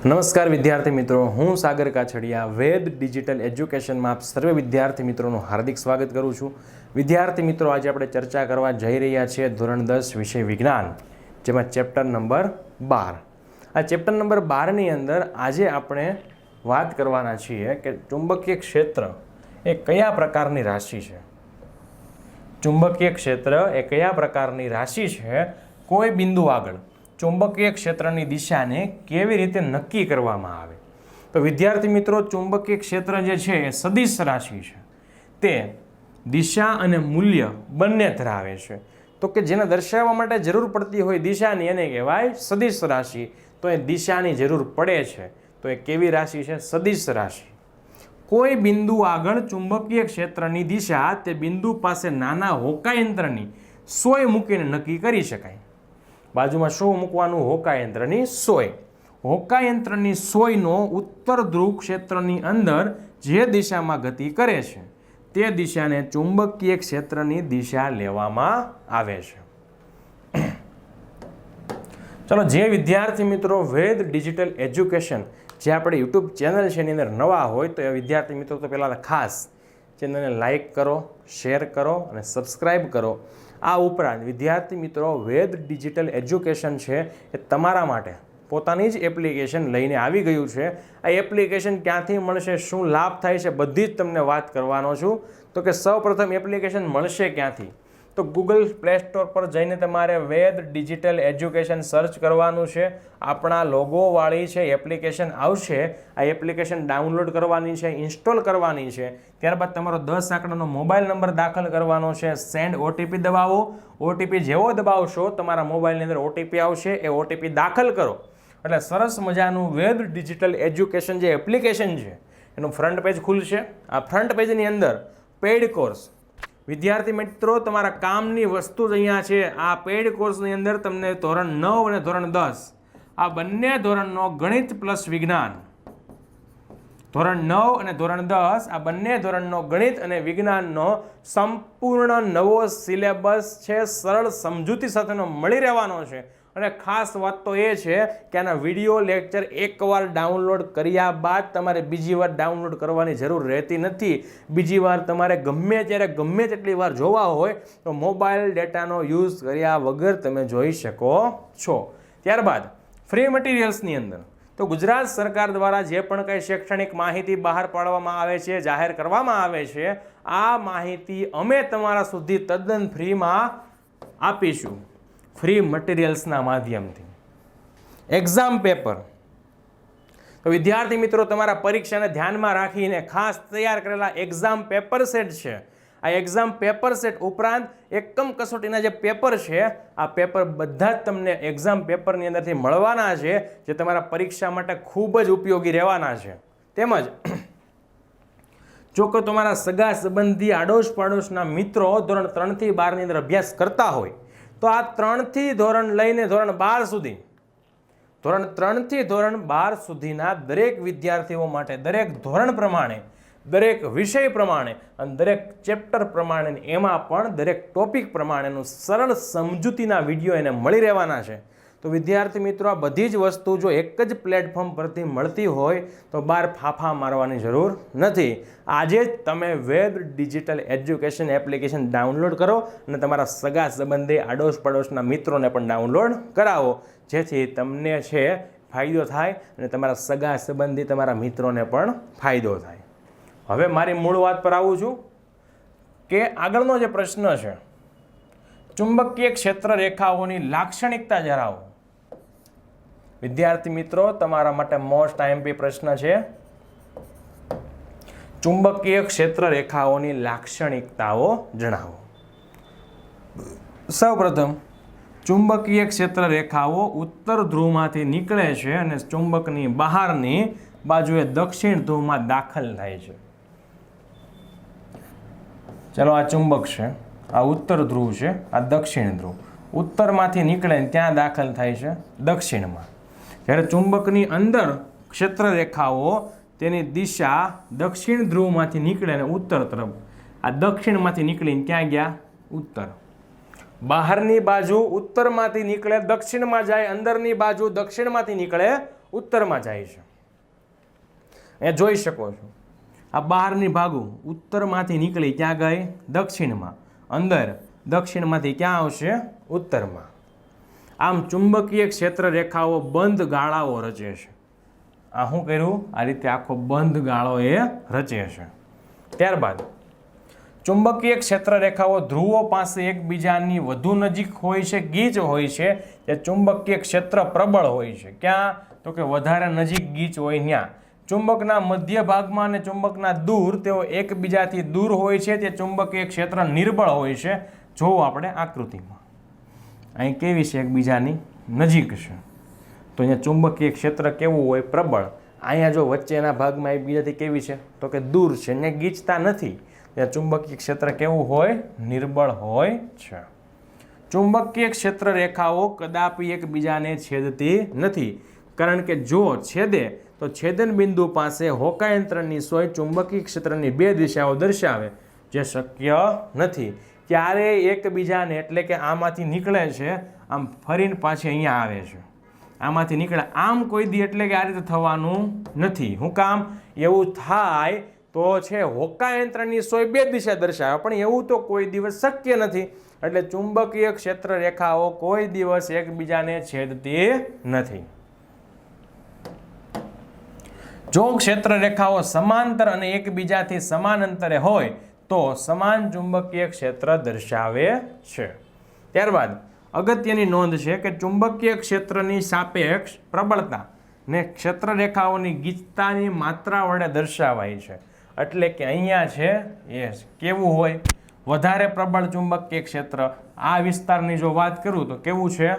નમસ્કાર વિદ્યાર્થી મિત્રો, હું સાગર કાછડિયા વેદ ડિજિટલ એજ્યુકેશનમાં આપ સર્વે વિદ્યાર્થી મિત્રોનું હાર્દિક સ્વાગત કરું છું. વિદ્યાર્થી મિત્રો, આજે આપણે ચર્ચા કરવા જઈ રહ્યા છીએ ધોરણ 10 વિષય વિજ્ઞાન, જેમાં ચેપ્ટર નંબર 12. આ ચેપ્ટર નંબર 12ની અંદર આજે આપણે વાત કરવાના છીએ કે ચુંબકીય ક્ષેત્ર એ કયા પ્રકારની રાશિ છે. ચુંબકીય ક્ષેત્ર એ કયા પ્રકારની રાશિ છે, કોઈ બિંદુ આગળ ચુંબકીય ક્ષેત્રની દિશાને કેવી રીતે નક્કી કરવામાં આવે. તો વિદ્યાર્થી મિત્રો, ચુંબકીય ક્ષેત્ર જે છે એ સદિશ રાશિ છે. તે દિશા અને મૂલ્ય બંને ધરાવે છે. તો કે જેને દર્શાવવા માટે જરૂર પડતી હોય દિશાની, એને કહેવાય સદિશ રાશિ. તો એ દિશાની જરૂર પડે છે, તો એ કેવી રાશિ છે? સદિશ રાશિ. કોઈ બિંદુ આગળ ચુંબકીય ક્ષેત્રની દિશા તે બિંદુ પાસે નાના હોકાયંત્રની સોય મૂકીને નક્કી કરી શકાય. બાજુમાં શું મૂકવાનું? હોકાયંત્રની સોય. હોકાયંત્રની સોયનો ઉત્તર ધ્રુવ ક્ષેત્રની અંદર જે દિશામાં ગતિ કરે છે તે દિશાને ચુંબકીય ક્ષેત્રની દિશા લેવામાં આવે છે. ચલો, જે વિદ્યાર્થી મિત્રો વેદ ડિજિટલ એજ્યુકેશન જે આપણે યુટ્યુબ ચેનલ છે એની અંદર નવા હોય તો એ વિદ્યાર્થી મિત્રો તો પહેલાં ખાસ ચેનલને લાઇક કરો, શેર કરો અને સબસ્ક્રાઈબ કરો. આ ઉપરાંત વિદ્યાર્થી મિત્રો, વેદ ડિજિટલ એજ્યુકેશન છે એ તમારા માટે પોતાની જ એપ્લિકેશન લઈને આવી ગયું છે. આ એપ્લિકેશન ક્યાંથી મળશે, શું લાભ થાય છે, બધી જ તમને વાત કરવાનો છું. તો કે સૌપ્રથમ એપ્લિકેશન મળશે ક્યાંથી? તો ગૂગલ પ્લે સ્ટોર પર જઈને તમારે વેદ ડિજિટલ એજ્યુકેશન સર્ચ કરવાનું છે. આપણા લોગોવાળી છે એપ્લિકેશન આવશે. આ એપ્લિકેશન ડાઉનલોડ કરવાની છે, ઇન્સ્ટોલ કરવાની છે. ત્યારબાદ તમારો 10 આંકડાનો મોબાઈલ નંબર દાખલ કરવાનો છે. સેન્ડ ઓટીપી દબાવો. ઓટીપી જેવો દબાવશો તમારા મોબાઈલની અંદર ઓટીપી આવશે. એ ઓટીપી દાખલ કરો એટલે સરસ મજાનું વેદ ડિજિટલ એજ્યુકેશન જે એપ્લિકેશન છે એનું ફ્રન્ટ પેજ ખુલશે. આ ફ્રન્ટ પેજની અંદર પેઇડ કોર્સ, વિદ્યાર્થી મિત્રો તમારા કામની વસ્તુ જ અહીંયા છે. આ પેઇડ કોર્સની અંદર તમને ધોરણ 9 અને ધોરણ 10 આ બંને ધોરણનો ગણિત પ્લસ વિજ્ઞાન, ધોરણ 9 અને ધોરણ 10 આ બંને ધોરણનો ગણિત અને વિજ્ઞાનનો સંપૂર્ણ નવો સિલેબસ છે, સરળ સમજૂતી સાથેનો મળી રહેવાનો છે. અને ખાસ વાત તો એ છે કે આના વિડીયો લેક્ચર એકવાર ડાઉનલોડ કર્યા બાદ તમારે બીજી વાર ડાઉનલોડ કરવાની જરૂર રહેતી નથી. બીજી વાર તમારે ગમે ત્યારે ગમે તેટલી વાર જોવા હોય તો મોબાઈલ ડેટાનો યુઝ કર્યા વગર તમે જોઈ શકો છો. ત્યારબાદ ફ્રી મટીરિયલ્સની અંદર તો ગુજરાત સરકાર દ્વારા જે પણ કંઈ શૈક્ષણિક માહિતી બહાર પાડવામાં આવે છે, જાહેર કરવામાં આવે છે, આ માહિતી અમે તમારા સુધી તદ્દન ફ્રીમાં આપીશું, ફ્રી મટીરિયલ્સના માધ્યમથી. એક્ઝામ પેપર તો વિદ્યાર્થી મિત્રો, તમારા પરીક્ષાને ધ્યાનમાં રાખીને ખાસ તૈયાર કરેલા એક્ઝામ પેપર સેટ છે. આ એક્ઝામ પેપર સેટ ઉપરાંત એકમ કસોટીના જે પેપર છે, આ પેપર બધા જ તમને એક્ઝામ પેપરની અંદરથી મળવાના છે, જે તમારા પરીક્ષા માટે ખૂબ જ ઉપયોગી રહેવાના છે. તેમજ જો કે તમારા સગા સંબંધી આડોશ પાડોશના મિત્રો ધોરણ 3 થી 12 ની અંદર અભ્યાસ કરતા હોય તો આ 3 થી ધોરણ લઈને ધોરણ 12 સુધી, ધોરણ 3 થી ધોરણ 12 સુધીના દરેક વિદ્યાર્થીઓ માટે દરેક ધોરણ પ્રમાણે, દરેક વિષય પ્રમાણે અને દરેક ચેપ્ટર પ્રમાણે, એમાં પણ દરેક ટોપિક પ્રમાણેનું સરળ સમજૂતીના વિડીયો એને મળી રહેવાના છે. તો વિદ્યાર્થી મિત્રો, આ બધી જ વસ્તુ જો એક જ પ્લેટફોર્મ પરથી મળતી હોય તો બહાર ફાફા મારવાની જરૂર નથી. આજે જ તમે વેદ ડિજિટલ એજ્યુકેશન એપ્લિકેશન ડાઉનલોડ કરો અને તમારા સગા સંબંધી આડોશ પડોશના મિત્રોને પણ ડાઉનલોડ કરાવો, જેથી તમને છે ફાયદો થાય અને તમારા સગા સંબંધી તમારા મિત્રોને પણ ફાયદો થાય. હવે મારી મૂળ વાત પર આવું છું કે આગળનો જે પ્રશ્ન છે, ચુંબકીય ક્ષેત્ર રેખાઓની લાક્ષણિકતા જણાવો. વિદ્યાર્થી મિત્રો, તમારા માટે મોસ્ટ આઈએમપી પ્રશ્ન છે. ચુંબકીય ક્ષેત્ર રેખાઓની લાક્ષણિકતાઓ જણાવો. સૌપ્રથમ, ચુંબકીય ક્ષેત્ર રેખાઓ ઉત્તર ધ્રુવમાંથી નીકળે છે અને ચુંબકની બહારની બાજુએ દક્ષિણ ધ્રુવમાં દાખલ થાય છે. ચલો, આ ચુંબક છે, આ ઉત્તર ધ્રુવ છે, આ દક્ષિણ ધ્રુવ. ઉત્તરમાંથી નીકળે ત્યાં દાખલ થાય છે દક્ષિણમાં. જ્યારે ચુંબકની અંદર ક્ષેત્ર રેખાઓ તેની દિશા દક્ષિણ ધ્રુવમાંથી નીકળે અને ઉત્તર તરફ, આ દક્ષિણમાંથી નીકળીને ક્યાં ગયા? ઉત્તર. બહારની બાજુ ઉત્તરમાંથી નીકળે દક્ષિણમાં જાય, અંદરની બાજુ દક્ષિણમાંથી નીકળે ઉત્તરમાં જાય છે. અહીંયા જોઈ શકો છો આ બહારની ભાગો ઉત્તરમાંથી નીકળી ક્યાં ગઈ? દક્ષિણમાં. અંદર દક્ષિણમાંથી ક્યાં આવશે? ઉત્તરમાં. આમ ચુંબકીય ક્ષેત્ર રેખાઓ બંધ ગાળાઓ રચે છે. આ શું કર્યું? આ રીતે આખો બંધ ગાળો એ રચે છે. ત્યારબાદ ચુંબકીય ક્ષેત્ર રેખાઓ ધ્રુવો પાસે એકબીજાની વધુ નજીક હોય છે, ગીચ હોય છે, તે ચુંબકીય ક્ષેત્ર પ્રબળ હોય છે. ક્યાં? તો કે વધારે નજીક ગીચ હોય ત્યાં. ચુંબકના મધ્ય ભાગમાં અને ચુંબકના દૂર તેઓ એકબીજાથી દૂર હોય છે, તે ચુંબકીય ક્ષેત્ર નિર્બળ હોય છે. જોવો આપણે આકૃતિમાં અહીં કેવી છે? એકબીજાની નજીક છે. તો અહીંયા ચુંબકીય ક્ષેત્ર કેવું હોય? પ્રબળ. અહીંયા જો વચ્ચેના ભાગમાં એકબીજાથી કેવી છે? તો કે દૂર છે, અહીંયા ગીચતા નથી. ત્યાં ચુંબકીય ક્ષેત્ર કેવું હોય? નિર્બળ હોય છે. ચુંબકીય ક્ષેત્ર રેખાઓ કદાપી એકબીજાને છેદતી નથી, કારણ કે જો છેદે તો છેદન બિંદુ પાસે હોકાયંત્રની સોય ચુંબકીય ક્ષેત્રની બે દિશાઓ દર્શાવે, જે શક્ય નથી. ક્યારે એકબીજાને એટલે કે આમાંથી નીકળે છે, આમ ફરીને પાછી અહીંયા આવે છે, આમાંથી નીકળે. આમ કોઈ દી એટલે કે આ રીતે થવાનું નથી. શું કામ? એવું થાય તો છે હોકાયંત્રની સોય બે દિશા દર્શાવે, પણ એવું તો કોઈ દિવસ શક્ય નથી. એટલે ચુંબકીય ક્ષેત્ર રેખાઓ કોઈ દિવસ એકબીજાને છેદતી નથી. જો ક્ષેત્ર રેખાઓ સમાંતર અને એકબીજાથી સમાન અંતરે હોય તો સમાન ચુંબકીય ક્ષેત્ર દર્શાવે છે. ત્યારબાદ અગત્યની નોંધ છે કે ચુંબકીય ક્ષેત્રની સાપેક્ષ પ્રબળતા ને ક્ષેત્ર રેખાઓની ગીચતાની માત્રા વડે દર્શાવાય છે. એટલે કે અહીંયા છે એ કેવું હોય? વધારે પ્રબળ ચુંબકીય ક્ષેત્ર. આ વિસ્તારની જો વાત કરું તો કેવું છે?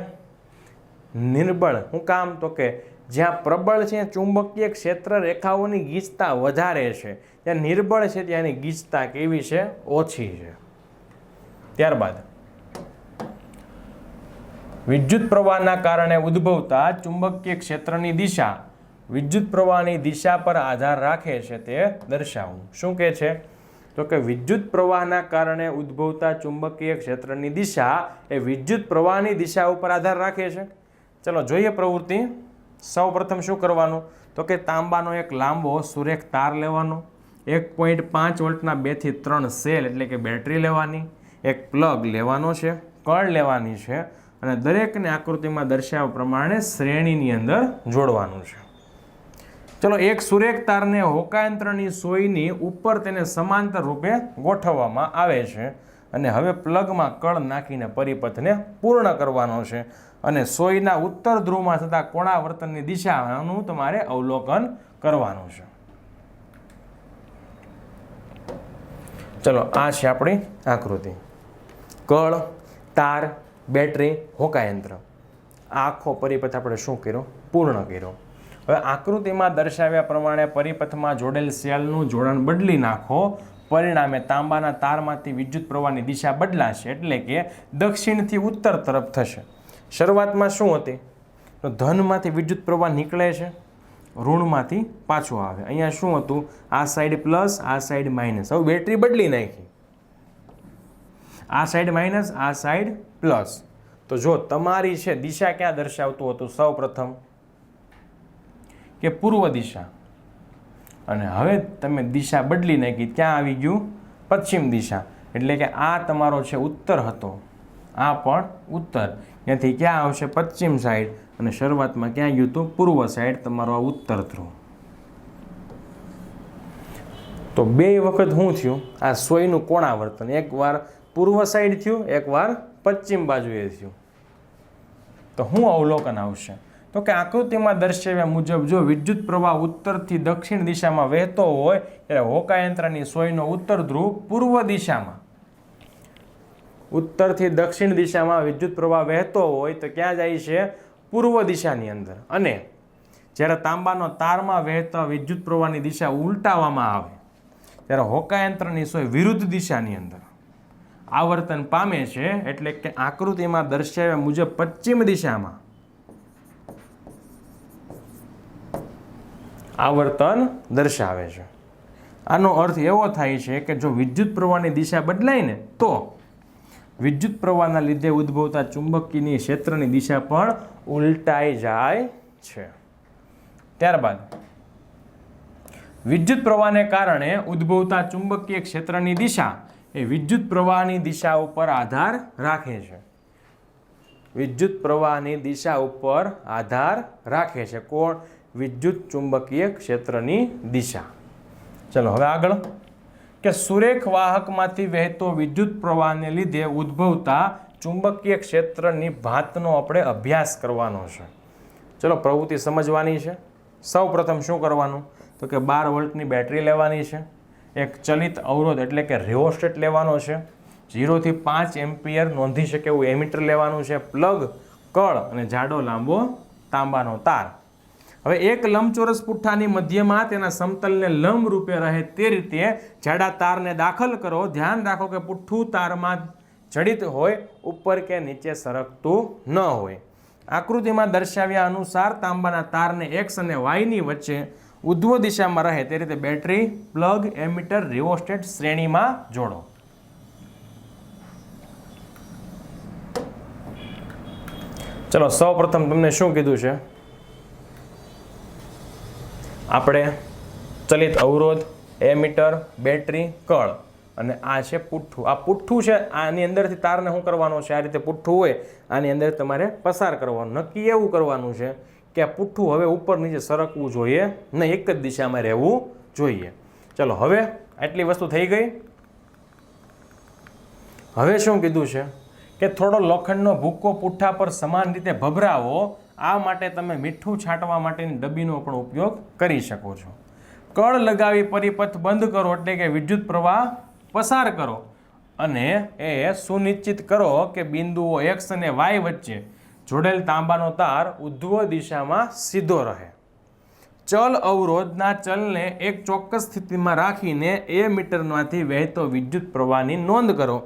નિર્બળ. શું કામ? તો કે જ્યાં પ્રબળ છે ચુંબકીય ક્ષેત્ર રેખાઓની ગીચતા વધારે છે, ત્યાં નિર્બળ છે ત્યાંની ગીચતા કેવી છે? ઓછી છે. ત્યારબાદ વિદ્યુત પ્રવાહના કારણે ઉદ્ભવતા ચુંબકીય ક્ષેત્રની દિશા વિદ્યુત પ્રવાહની દિશા પર આધાર રાખે છે, તે દર્શાવવું. શું કહે છે? તો કે વિદ્યુત પ્રવાહના કારણે ઉદ્ભવતા ચુંબકીય ક્ષેત્રની દિશા એ વિદ્યુત પ્રવાહની દિશા ઉપર આધાર રાખે છે. ચલો જોઈએ પ્રવૃત્તિ. સૌ પ્રથમ શું કરવાનું? તો કે તાંબાનો એક લાંબો સુરેખ તાર લેવાનો, 1.5 વોલ્ટના 2 થી 3 સેલ એટલે કે બેટરી લેવાની, એક પ્લગ લેવાનો છે, કળ લેવાની છે, અને દરેકને આકૃતિમાં દર્શાવ્યા પ્રમાણે શ્રેણીની અંદર જોડવાનું છે. ચલો એક સુરેખ તારને હોકાયંત્રની સોયની ઉપર તેને સમાંતર રૂપે ગોઠવવામાં આવે છે, અને હવે પ્લગમાં કળ નાખીને પરિપથને પૂર્ણ કરવાનો છે, અને સોયના ઉત્તર ધ્રુવમાં થતા કોણાવર્તનની દિશાનું તમારે અવલોકન કરવાનું છે. ચલો આ છે આપણી આકૃતિ. કળ, તાર, બેટરી, હોકાયંત્ર. આખો પરિપથ આપણે શું કર્યો? પૂર્ણ કર્યો. હવે આકૃતિમાં દર્શાવ્યા પ્રમાણે પરિપથમાં જોડેલ સેલનું જોડાણ બદલી નાખો. પરિણામે તાંબાના તારમાંથી વિદ્યુત પ્રવાહની દિશા બદલાશે, એટલે કે દક્ષિણથી ઉત્તર તરફ થશે. શરૂઆતમાં શું હતી? તો ધનમાંથી વિદ્યુત પ્રવાહ નીકળે છે, ઋણમાંથી પાછું આવે. અહીંયા શું હતું? આ સાઈડ પ્લસ, આ સાઈડ માઇનસ. હવે બેટરી બદલી નાખી, આ સાઈડ માઇનસ, આ સાઈડ પ્લસ. તો જો તમારી છે દિશા ક્યાં દર્શાવતું હતું? સૌ પ્રથમ કે પૂર્વ દિશા, અને હવે તમે દિશા બદલી નાખી, ક્યાં આવી ગયું? પશ્ચિમ દિશા. એટલે કે આ તમારો છે ઉત્તર હતો, આ પણ ઉત્તર. ત્યાંથી ક્યાં આવશે? પશ્ચિમ સાઈડ. અને શરૂઆતમાં ક્યાં ગયું હતું? પૂર્વ સાઈડ, તમારો આ ઉત્તર ધ્રુવ. તો બે વખત શું થયું? આ સોયનું કોણાવર્તન એકવાર પૂર્વ સાઈડ થયું, એકવાર પશ્ચિમ બાજુએ થયું. તો શું અવલોકન આવશે? તો કે આકૃતિમાં દર્શાવ્યા મુજબ જો વિદ્યુત પ્રવાહ ઉત્તરથી દક્ષિણ દિશામાં વહેતો હોય ત્યારે હોકાયંત્રની સોયનો ઉત્તર ધ્રુવ પૂર્વ દિશામાં, ઉત્તરથી દક્ષિણ દિશામાં વિદ્યુત પ્રવાહ વહેતો હોય તો ક્યાં જાય છે? પૂર્વ દિશાની અંદર. અને જ્યારે તાંબાનો તારમાં વહેતા વિદ્યુત પ્રવાહની દિશા ઉલટાવવામાં આવે ત્યારે હોકાયંત્રની સોય વિરુદ્ધ દિશાની અંદર આવર્તન પામે છે. એટલે કે આકૃતિમાં દર્શાવ્યા મુજબ પશ્ચિમ દિશામાં આવર્તન દર્શાવે છે. આનો અર્થ એવો થાય છે કે જો વિદ્યુત પ્રવાહની દિશા બદલાય ને તો વિદ્યુત પ્રવાહના લીધે ઉદ્ભવતા ચુંબકીય ક્ષેત્રની દિશા પણ ઉલટાઈ જાય છે. ત્યારબાદ વિદ્યુત પ્રવાહને કારણે ઉદ્ભવતા ચુંબકીય ક્ષેત્રની દિશા એ વિદ્યુત પ્રવાહની દિશા ઉપર આધાર રાખે છે. વિદ્યુત પ્રવાહની દિશા ઉપર આધાર રાખે છે. કોણ? વિદ્યુત ચુંબકીય ક્ષેત્રની દિશા. ચલો હવે આગળ કે સુરેખ વાહકમાંથી વહેતો વિદ્યુત પ્રવાહને લીધે ઉદ્ભવતા ચુંબકીય ક્ષેત્રની ભાતનો આપણે અભ્યાસ કરવાનો છે. ચલો પ્રવૃત્તિ સમજવાની છે. સૌ પ્રથમ શું કરવાનું તો કે 12 વોલ્ટની બેટરી લેવાની છે. એક ચલિત અવરોધ એટલે કે રિઓસ્ટેટ લેવાનો છે. 0 થી 5 એમ્પિયર નોંધી શકે એવું એમીટર લેવાનું છે. પ્લગ, કળ અને જાડો લાંબો તાંબાનો તાર. હવે એક લંબચોરસ પુઠ્ઠાની મધ્યમાં તેના સમતલને લંબ રૂપે રહે તે રીતે જાડા તારને દાખલ કરો. ધ્યાન રાખો કે પુઠ્ઠું તારમાં જડિત હોય, ઉપર કે નીચે સરકતું ન હોય. આકૃતિમાં દર્શાવ્યા અનુસાર તાંબાના તારને x અને y ની વચ્ચે ઉધ્વ દિશામાં રહે તે રીતે બેટરી, પ્લગ, એમીટર, રિઓસ્ટેટ શ્રેણીમાં જોડો. ચલો સૌ પ્રથમ તમને શું કીધું છે? આપણે ચલિત અવરોધ, એમીટર, બેટરી, કળ અને આ છે પુઠ્ઠું. આ પુઠ્ઠું છે, આની અંદરથી તારને શું કરવાનો છે? આ રીતે પુઠ્ઠું હોય, આની અંદર તમારે પસાર કરવાનું. નક્કી એવું કરવાનું છે કે આ પુઠ્ઠું હવે ઉપર નીચે સરકવું જોઈએ નહીં, એક જ દિશામાં રહેવું જોઈએ. ચલો હવે આટલી વસ્તુ થઈ ગઈ. હવે શું કીધું છે કે થોડો લોખંડનો ભૂક્કો પુઠ્ઠા પર સમાન રીતે ભભરાવો. આ માટે તમે મીઠું છાંટવા માટેની ડબ્બીનો પણ ઉપયોગ કરી શકો છો. કળ લગાવી પરિપથ બંધ કરો એટલે કે વિદ્યુત પ્રવાહ પસાર કરો અને એ સુનિશ્ચિત કરો કે બિંદુઓ x અને y વચ્ચે જોડેલ તાંબાનો તાર ઉધ્વ દિશામાં સીધો રહે. ચલ અવરોધના ચલને એક ચોક્કસ સ્થિતિમાં રાખીને એમીટરમાંથી વહેતો વિદ્યુત પ્રવાહની નોંધ કરો.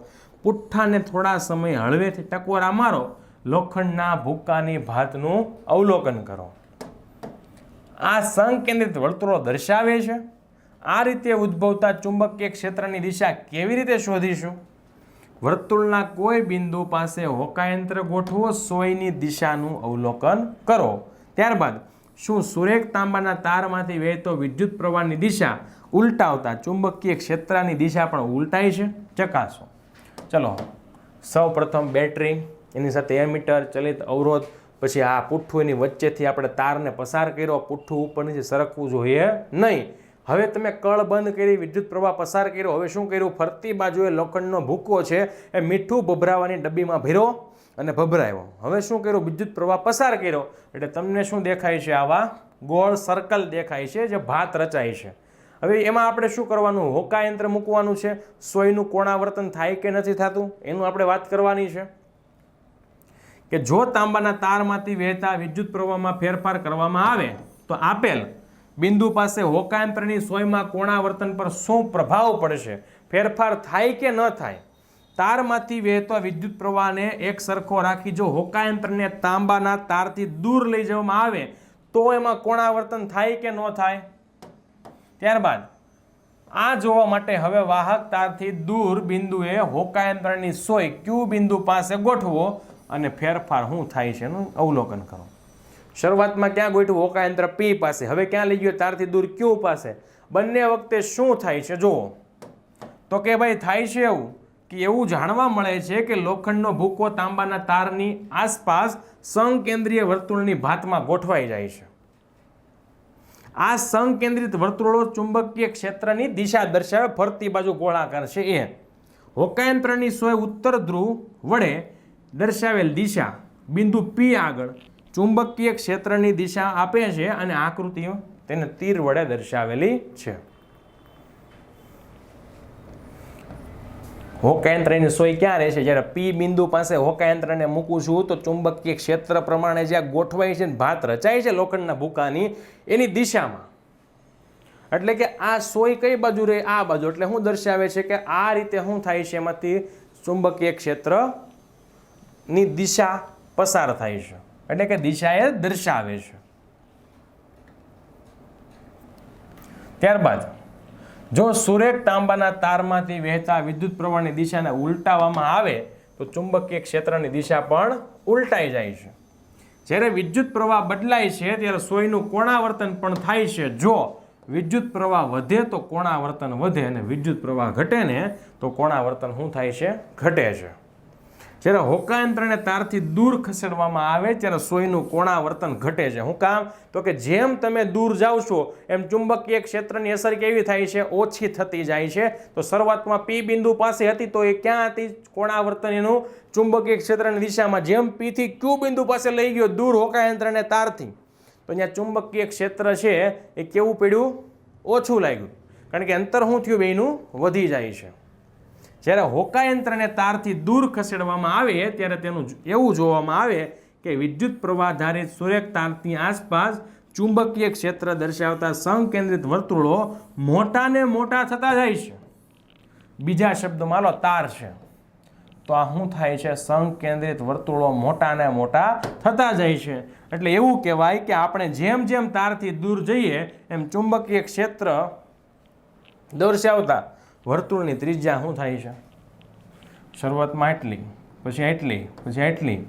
પુઠ્ઠાને થોડા સમય હળવેથી ટકોરા મારો. લોખંડના ભૂક્કાની ભાતનું અવલોકન કરો. આ સંકેન્દ્રિત વર્તુળો દર્શાવે છે. આ રીતે ઉદ્ભવતા ચુંબકીય ક્ષેત્રની દિશા કેવી રીતે શોધીશું? વર્તુળના કોઈ બિંદુ પાસે હોકાયંત્ર ગોઠવો, સોયની દિશાનું અવલોકન કરો. ત્યારબાદ શું સુરેખ તાંબાના તારમાંથી વહેતો વિદ્યુત પ્રવાહની દિશા ઉલટાવતા ચુંબકીય ક્ષેત્રની દિશા પણ ઉલટાય છે? ચકાસો. ચલો સૌ પ્રથમ બેટરી, એની સાથે એમીટર, ચલિત અવરોધ, પછી આ પુઠ્ઠું એની વચ્ચેથી આપણે તારને પસાર કર્યો. પુઠ્ઠું ઉપર નીચે સરકવું જોઈએ નહીં. હવે તમે કળ બંધ કરી, વિદ્યુત પ્રવાહ પસાર કર્યો. હવે શું કર્યું? ફરતી બાજુએ લોખંડનો ભૂક્કો છે એ મીઠું ભભરાવાની ડબ્બીમાં ભર્યો અને ભભરાયો. હવે શું કર્યું? વિદ્યુત પ્રવાહ પસાર કર્યો એટલે તમને શું દેખાય છે? આવા ગોળ સર્કલ દેખાય છે જે ભાત રચાય છે. હવે એમાં આપણે શું કરવાનું? હોકાયંત્ર મૂકવાનું છે. સોયનું કોણાવર્તન થાય કે નથી થતું એનું આપણે વાત કરવાની છે. કે જો તાંબાના તારમાંથી વહેતા વિદ્યુત પ્રવાહમાં ફેરફાર કરવામાં આવે તો આપેલ બિંદુ પાસે હોકાયંત્રની સોયમાં કોણાવર્તન પર શું પ્રભાવ પડશે? ફેરફાર થાય કે ન થાય? તારમાંથી વહેતા વિદ્યુત પ્રવાહને એક સરખો રાખી જો હોકાયંત્રને તાંબાના તારથી દૂર લઈ જવામાં આવે તો એમાં કોણાવર્તન થાય કે ન થાય? ત્યારબાદ આ જોવા માટે હવે વાહક તારથી દૂર બિંદુએ હોકાયંત્રની સોય ક્યુ બિંદુ પાસે ગોઠવો અને ફેરફાર શું થાય છે એનું અવલોકન કરો. શરૂઆતમાં ક્યાં ગોઠવું? હોકાયંત્ર P પાસે. હવે ક્યાં લઈ ગયો? તારથી દૂર Q પાસે. બંને વખતે શું થાય છે જુઓ. તો કે ભાઈ થાય છે એવું કે એવું જાણવા મળે છે કે લોખંડનો ભૂક્કો તાંબાના તારની આસપાસ સંકેન્દ્રીય વર્તુળની ભાતમાં ગોઠવાઈ જાય છે. આ સંકેન્દ્રિત વર્તુળો ચુંબકીય ક્ષેત્રની દિશા દર્શાવે. ફરતી બાજુ ગોળાકાર છે એ. હોકાયંત્રની સોય ઉત્તર ધ્રુવ વડે દર્શાવેલ દિશા બિંદુ P આગળ ચુંબકીય ક્ષેત્રની દિશા આપે છે અને આકૃતિઓ તેને તીર વડે દર્શાવેલી છે. હોકાયંત્રની સોય ક્યાં રહેશે? જ્યારે P બિંદુ પાસે હોકાયંત્રને મૂકું છું તો ચુંબકીય ક્ષેત્ર પ્રમાણે જ્યાં ગોઠવાય છે ભાત રચાય છે લોખંડના ભૂકાની એની દિશામાં. એટલે કે આ સોય કઈ બાજુ રહે? આ બાજુ. એટલે શું દર્શાવે છે કે આ રીતે શું થાય છે? એમાંથી ચુંબકીય ક્ષેત્રની દિશા પસાર થાય છે. એટલે કે દિશા એ દર્શાવે છે. ત્યારબાદ જો સુરેખ તાંબાના તારમાંથી વહેતા વિદ્યુત પ્રવાહની દિશાને ઉલટાવવામાં આવે તો ચુંબકીય ક્ષેત્રની દિશા પણ ઉલટાઈ જાય છે. જ્યારે વિદ્યુત પ્રવાહ બદલાય છે ત્યારે સોયનું કોણાવર્તન પણ થાય છે. જો વિદ્યુત પ્રવાહ વધે તો કોણાવર્તન વધે અને વિદ્યુત પ્રવાહ ઘટે ને તો કોણાવર્તન શું થાય છે? ઘટે છે. જ્યારે હોકાયંત્રને તારથી દૂર ખસેડવામાં આવે ત્યારે સોયનું કોણાવર્તન ઘટે છે. શું કામ? તો કે જેમ તમે દૂર જાઓ છો એમ ચુંબકીય ક્ષેત્રની અસર કેવી થાય છે? ઓછી થતી જાય છે. તો શરૂઆતમાં પી બિંદુ પાસે હતી તો એ ક્યાં હતી? કોણાવર્તન એનું ચુંબકીય ક્ષેત્રની દિશામાં. જેમ પી થી ક્યુ બિંદુ પાસે લઈ ગયો દૂર હોકાયંત્રને તારથી, તો અહીંયા ચુંબકીય ક્ષેત્ર છે એ કેવું પડ્યું? ઓછું લાગ્યું. કારણ કે અંતર શું થયું? બેયનું વધી જાય છે. જ્યારે હોકાયંત્રને તારથી દૂર ખસેડવામાં આવે ત્યારે તેનું એવું જોવામાં આવે કે વિદ્યુત પ્રવાહ ધારિત સુરેખ તારની આસપાસ ચુંબકીય ક્ષેત્ર દર્શાવતા સંકેન્દ્રિત વર્તુળો મોટા ને મોટા થતા જાય છે. બીજા શબ્દોમાં લો તાર છે તો આ શું થાય છે? સંકેન્દ્રિત વર્તુળો મોટા ને મોટા થતા જાય છે. એટલે એવું કહેવાય કે આપણે જેમ જેમ તારથી દૂર જઈએ એમ ચુંબકીય ક્ષેત્ર દર્શાવતા વર્તુળની ત્રિજ્યા શું થાય છે? શરૂઆતમાં એટલી, પછી એટલી, પછી એટલી.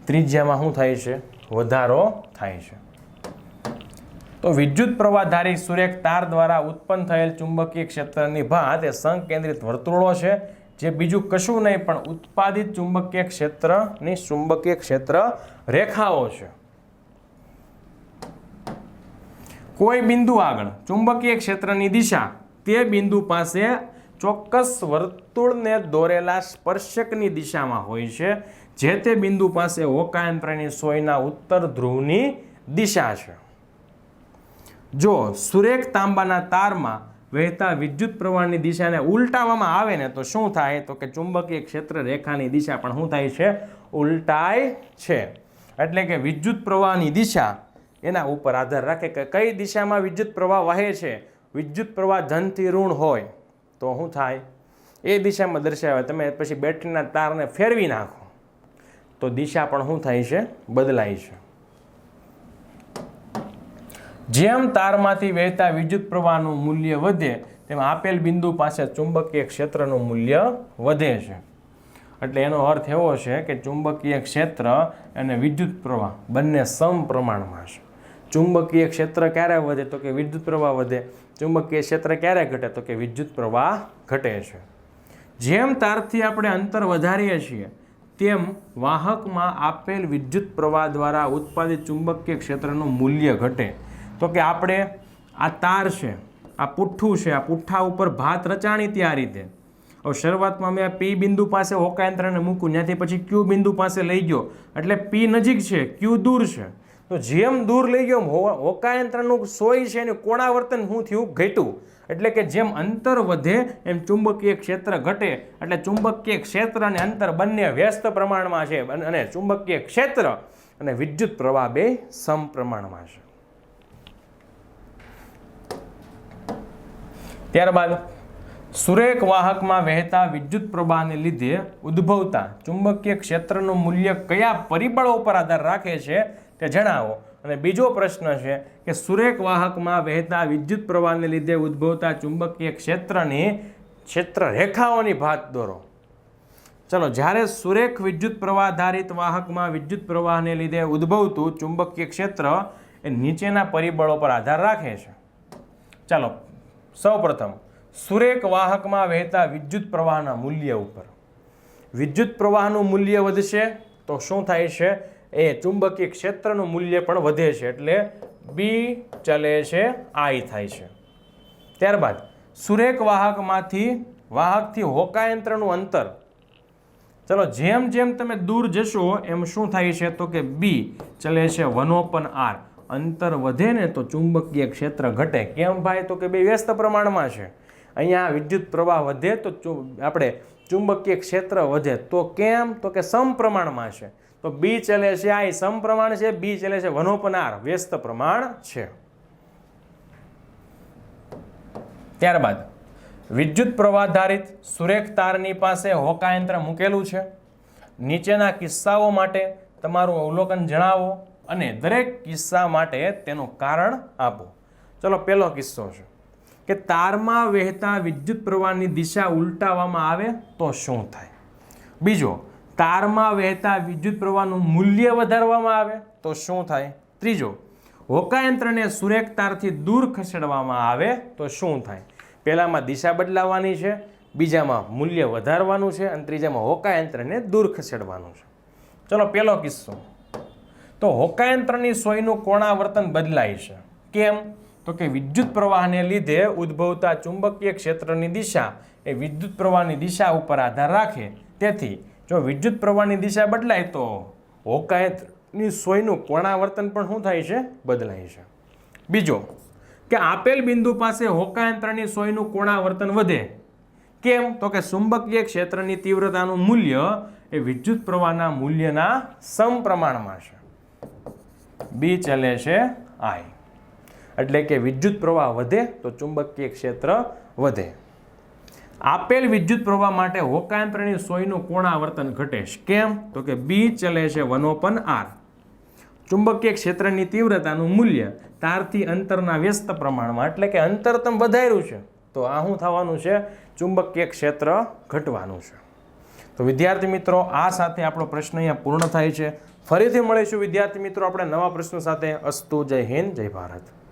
ત્રિજ્યામાં શું થાય છે? વધારો થાય છે. તો વિદ્યુત પ્રવાહધારી સુરેખ તાર દ્વારા ઉત્પન્ન થયેલ ચુંબકીય ક્ષેત્રની ભાત એ સંકેન્દ્રિત વર્તુળો છે, જે બીજું કશું નહીં પણ ઉત્પાદિત ચુંબકીય ક્ષેત્રની ચુંબકીય ક્ષેત્ર રેખાઓ છે. કોઈ બિંદુ આગળ ચુંબકીય ક્ષેત્રની દિશા તે બિંદુ પાસે ચોક્કસ વર્તુળને દોરેલા સ્પર્શકની દિશામાં હોય છે, જે તે બિંદુ પાસે હોકાયંત્રની સોયના ઉત્તર ધ્રુવની દિશા છે. જો સુરેખ તાંબાના તારમાં વહેતા વિદ્યુત પ્રવાહની દિશાને ઉલટાવવામાં આવે ને તો શું થાય? તો કે ચુંબકીય ક્ષેત્ર રેખાની દિશા પણ શું થાય છે? ઉલટાય છે. એટલે કે વિદ્યુત પ્રવાહની દિશા એના ઉપર આધાર રાખે કે કઈ દિશામાં વિદ્યુત પ્રવાહ વહે છે. વિદ્યુત પ્રવાહ ધનથી ઋણ હોય તો શું થાય? એ દિશામાં દર્શાવે. તમે પછી બેટરીના તારને ફેરવી નાખો તો દિશા પણ શું થાય છે? બદલાય છે. જેમ તારમાંથી વહેતા વિદ્યુત પ્રવાહનું મૂલ્ય વધે તેમ આપેલ બિંદુ પાસે ચુંબકીય ક્ષેત્રનું મૂલ્ય વધે છે. એટલે એનો અર્થ એવો છે કે ચુંબકીય ક્ષેત્ર અને વિદ્યુત પ્રવાહ બંને સમપ્રમાણમાં છે. ચુંબકીય ક્ષેત્ર ક્યારે વધે? તો કે વિદ્યુત પ્રવાહ વધે. ચુંબકીય ક્ષેત્ર ક્યારે ઘટે? તો કે વિદ્યુત પ્રવાહ ઘટે છે. જેમ તારથી આપણે અંતર વધારીએ છીએ તેમ વાહકમાં આપેલ વિદ્યુત પ્રવાહ દ્વારા ઉત્પાદિત ચુંબકીય ક્ષેત્રનું મૂલ્ય ઘટે. તો કે આપણે આ તાર છે, આ પુઠ્ઠું છે, આ પુઠ્ઠા ઉપર ભાત રચાણી હતી આ રીતે. હવે શરૂઆતમાં મેં પી બિંદુ પાસે હોકાયંત્રને મૂક્યું, ત્યાંથી પછી ક્યુ બિંદુ પાસે લઈ ગયો. એટલે પી નજીક છે, ક્યુ દૂર છે. તો જેમ દૂર લઈ ગયો હોકાયંત્રનું સોય છે એનું કોણાવર્તન શું થયું? ઘટ્યું. એટલે કે જેમ અંતર વધે એમ ચુંબકીય ક્ષેત્ર ઘટે. એટલે ચુંબકીય ક્ષેત્ર અને અંતર બંને વ્યસ્ત પ્રમાણમાં છે અને ચુંબકીય ક્ષેત્ર અને વિદ્યુત પ્રવાહ બે સમપ્રમાણમાં છે. ત્યારબાદ સુરેખ વાહકમાં વહેતા વિદ્યુત પ્રવાહને લીધે ઉદ્ભવતા ચુંબકીય ક્ષેત્રનું મૂલ્ય કયા પરિબળો પર આધાર રાખે છે તે જણાવો. અને બીજો પ્રશ્ન છે કે સુરેખ વાહકમાં વહેતા વિદ્યુત પ્રવાહને લીધે ઉદ્ભવતા ચુંબકીય ક્ષેત્રની ક્ષેત્ર રેખાઓની ભાત દોરો. ચલો, જ્યારે સુરેખ વિદ્યુત પ્રવાહ ધારિત વાહકમાં વિદ્યુત પ્રવાહને લીધે ઉદ્ભવતું ચુંબકીય ક્ષેત્ર એ નીચેના પરિબળો પર આધાર રાખે છે. ચાલો, સૌપ્રથમ સુરેખ વાહકમાં વહેતા વિદ્યુત પ્રવાહના મૂલ્ય ઉપર. વિદ્યુત પ્રવાહનું મૂલ્ય વધશે તો શું થાય છે? એ ચુંબકીય ક્ષેત્રનું મૂલ્ય પણ વધે છે. એટલે બી ચલે છે, આઈ થાય છે. ત્યારબાદ સુરેખ વાહકથી હોકાયંત્રનું અંતર. ચલો, જેમ જેમ તમે દૂર જશો એમ શું થાય છે? તો કે બી ચલે છે 1/r. અંતર વધે ને તો ચુંબકીય ક્ષેત્ર ઘટે. કેમ ભાઈ? તો કે બે વ્યસ્ત પ્રમાણમાં છે. અહીંયા વિદ્યુત પ્રવાહ વધે તો આપણે ચુંબકીય ક્ષેત્ર વધે. તો કેમ? તો કે સમપ્રમાણમાં છે. તો બી ચલે છે આઈ સમપ્રમાણ છે, બી ચલે છે 1/r વ્યસ્ત પ્રમાણ છે. ત્યારબાદ વિદ્યુત પ્રવાહ ધારિત સુરેખ તારની પાસે હોકાયંત્ર મૂકેલું છે. નીચેના કિસ્સાઓ માટે તમારું અવલોકન જણાવો અને દરેક કિસ્સા માટે તેનું કારણ આપો. ચલો, પહેલો કિસ્સો છે કે તારમાં વહેતા વિદ્યુત પ્રવાહની દિશા ઉલટાવવામાં આવે તો શું થાય? બીજો, તારમાં વહેતા વિદ્યુત પ્રવાહનું મૂલ્ય વધારવામાં આવે તો શું થાય? ત્રીજો, હોકાયંત્રને સુરેખ તારથી દૂર ખસેડવામાં આવે તો શું થાય? પહેલામાં દિશા બદલાવાની છે, બીજામાં મૂલ્ય વધારવાનું છે અને ત્રીજામાં હોકાયંત્રને દૂર ખસેડવાનું છે. ચલો પહેલો કિસ્સો. તો હોકાયંત્રની સોયનું કોણાવર્તન બદલાય છે. કેમ? તો કે વિદ્યુત પ્રવાહને લીધે ઉદ્ભવતા ચુંબકીય ક્ષેત્રની દિશા એ વિદ્યુત પ્રવાહની દિશા ઉપર આધાર રાખે. તેથી જો વિદ્યુત પ્રવાહની દિશા બદલાય તો હોકાયંત્રની સોયનું કોણાવર્તન પણ શું થાય છે? બદલાય છે. બીજો કે આપેલ બિંદુ પાસે હોકાયંત્રની સોયનું કોણાવર્તન વધે. કેમ? તો કે ચુંબકીય ક્ષેત્રની તીવ્રતાનું મૂલ્ય એ વિદ્યુત પ્રવાહના મૂલ્યના સમપ્રમાણમાં છે. બી ચલે છે આઈ. એટલે કે વિદ્યુત પ્રવાહ વધે તો ચુંબકીય ક્ષેત્ર વધે. આપેલ વિદ્યુત પ્રવાહ માટે હોકાયંત્રની સોયનું કોણાવર્તન ઘટે. કેમ? તો કે બી ચલે છે 1/r. ચુંબકીય ક્ષેત્રની તીવ્રતાનું મૂલ્ય તારથી અંતરના વ્યસ્ત પ્રમાણમાં, એટલે કે અંતર તમે વધાર્યું છે તો આ શું થવાનું છે? ચુંબકીય ક્ષેત્ર ઘટવાનું છે. તો વિદ્યાર્થી મિત્રો, આ સાથે આપણો પ્રશ્ન અહીંયા પૂર્ણ થાય છે. ફરીથી મળીશું વિદ્યાર્થી મિત્રો આપણે નવા પ્રશ્નો સાથે. અસ્તુ. જય હિન્દ, જય ભારત.